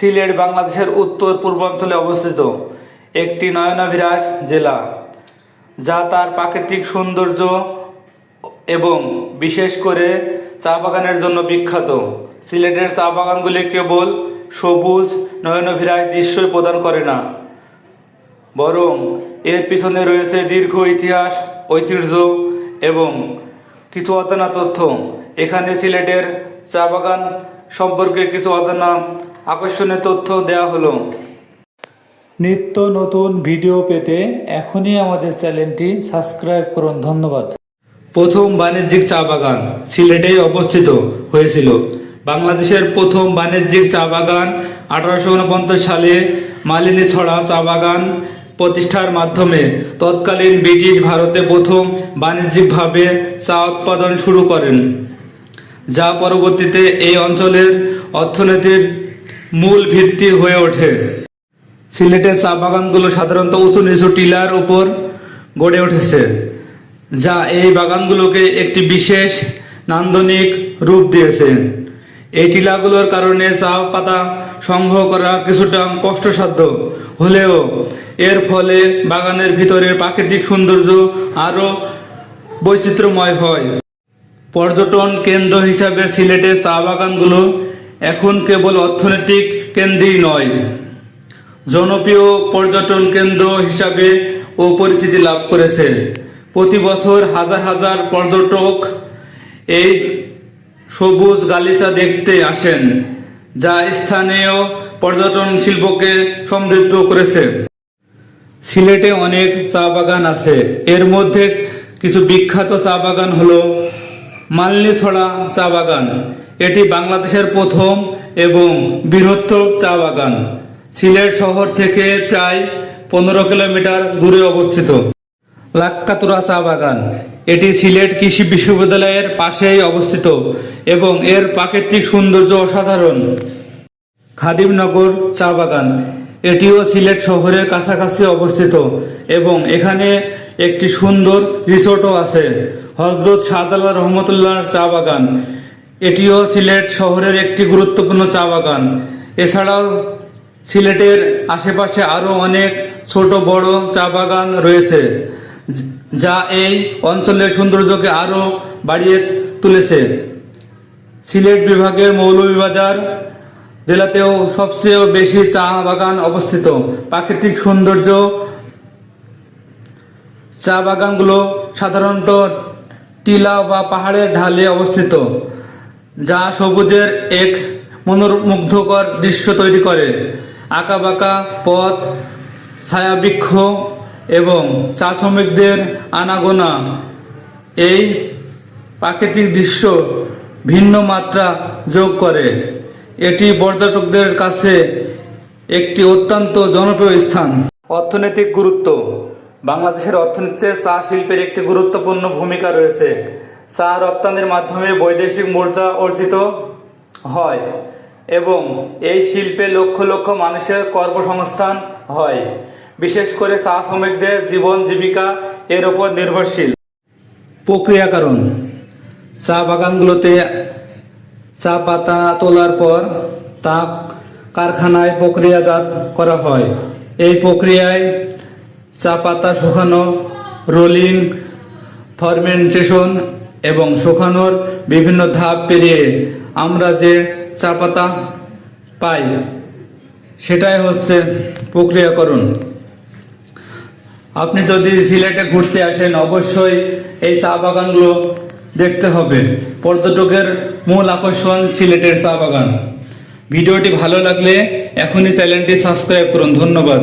সিলেট বাংলাদেশের উত্তর পূর্বাঞ্চলে অবস্থিত একটি নয়নাভিরাস জেলা, যা তার প্রাকৃতিক সৌন্দর্য এবং বিশেষ করে চা বাগানের জন্য বিখ্যাত। সিলেটের চা বাগানগুলি কেবল সবুজ নয়নাভিরাস দৃশ্যই প্রদান করে না, বরং এর পিছনে রয়েছে দীর্ঘ ইতিহাস, ঐতিহ্য এবং কিছু অজানা তথ্য। এখানে সিলেটের চা বাগান সম্পর্কে কিছু অজানা আকর্ষণীয় তথ্য দেওয়া হলো। নিত্য নতুন ভিডিও পেতে এখনই আমাদের চ্যানেলটি সাবস্ক্রাইব করুন। ধন্যবাদ। প্রথম বাণিজ্যিক চা বাগান সিলেটেই অবস্থিত হয়েছিল। বাংলাদেশের প্রথম বাণিজ্যিক চা বাগান 1849 সালে মালিনীছড়া চা বাগান প্রতিষ্ঠার মাধ্যমে তৎকালীন ব্রিটিশ ভারতে প্রথম বাণিজ্যিকভাবে চা উৎপাদন শুরু করেন, যা পরবর্তীতে এই অঞ্চলের অর্থনীতির মূল ভিত্তি হয়ে ওঠে। সিলেটের চা বাগানগুলো সাধারণত উঁচু নিচু টিলার উপর গড়ে উঠেছে, যা এই বাগানগুলোকে একটি বিশেষ নান্দনিক রূপ দিয়েছে। এই টিলাগুলোর কারণে চা পাতা সংগ্রহ করা কিছুটা কষ্টসাধ্য হলেও এর ফলে বাগানের ভিতরের প্রাকৃতিক সৌন্দর্য আরো বৈচিত্র্যময় হয়। পর্যটন কেন্দ্র হিসাবে সিলেটের চা বাগানগুলো এখন কেবল অর্থনৈতিক কেন্দ্রই নয়, জনপ্রিয় পর্যটন কেন্দ্র হিসাবে ও পরিচিতি লাভ করেছে। প্রতি বছর হাজার হাজার পর্যটক এই সবুজ গালিচা দেখতে আসেন, যা স্থানীয় পর্যটন শিল্পকে সমৃদ্ধ করেছে। সিলেটে অনেক চা বাগান আছে, এর মধ্যে কিছু বিখ্যাত চা বাগান হলো মালিনীছড়া চা বাগান। এটি বাংলাদেশের প্রথম এবং বৃহত্তম চা বাগান। সিলেট শহর থেকে প্রায় 15 কিলোমিটার দূরে অবস্থিত। লাক্কাতুরা চা বাগান, এটি সিলেট কৃষি বিশ্ববিদ্যালয়ের পাশেই অবস্থিত এবং এর প্রাকৃতিক সৌন্দর্য অসাধারণ। খাদিমনগর চা বাগান, এটিও সিলেট শহরের কাছাকাছি অবস্থিত এবং এখানে একটি সুন্দর রিসোর্টও আছে। হযরত শাহজালাল রহমতুল্লাহ চা বাগান, এটিও সিলেট শহরের একটি গুরুত্বপূর্ণ চা বাগান। এছাড়াও সিলেটের আশেপাশে আরো অনেক ছোট বড় চা বাগান রয়েছে, যা এই অঞ্চলের সৌন্দর্যকে আরো বাড়িয়ে তুলেছে। সিলেট বিভাগের মৌলভীবাজার জেলাতেও সবচেয়ে বেশি চা বাগান অবস্থিত। প্রাকৃতিক সৌন্দর্য চা বাগানগুলো সাধারণত টিলা বা পাহাড়ের ঢালে অবস্থিত, যা সবুজের এক মনোমুগ্ধকর দৃশ্য তৈরি করে। আঁকাবাঁকা পথ, ছায়াবৃক্ষ এবং চা শ্রমিকদের আনাগোনা এই প্রাকৃতিক দৃশ্য ভিন্ন মাত্রা যোগ করে। এটি পর্যটকদের কাছে একটি অত্যন্ত জনপ্রিয় স্থান। অর্থনৈতিক গুরুত্ব, বাংলাদেশের অর্থনীতিতে চা শিল্পের একটি গুরুত্বপূর্ণ ভূমিকা রয়েছে। চা রপ্তানির মাধ্যমে বৈদেশিক মুদ্রা অর্জিত হয় এবং এই শিল্পে লক্ষ লক্ষ মানুষের কর্মসংস্থান হয়। বিশেষ করে চা শ্রমিকদের জীবন জীবিকা এর উপর নির্ভরশীল। প্রক্রিয়াকরণ, চা বাগানগুলোতে চা পাতা তোলার পর তা কারখানায় প্রক্রিয়াজাত করা হয়। এই প্রক্রিয়ায় চা পাতা শুকানো, রোলিং, ফার্মেন্টেশন এবং শুকানোর বিভিন্ন ধাপ পেরিয়ে আমরা যে চা পাতা পাই সেটাই হচ্ছে প্রক্রিয়াকরণ। আপনি যদি সিলেটে ঘুরতে আসেন অবশ্যই এই চা বাগানগুলো দেখতে হবে। পর্যটকের মূল আকর্ষণ সিলেটের চা বাগান। ভিডিওটি ভালো লাগলে এখনই চ্যানেলটি সাবস্ক্রাইব করুন। ধন্যবাদ।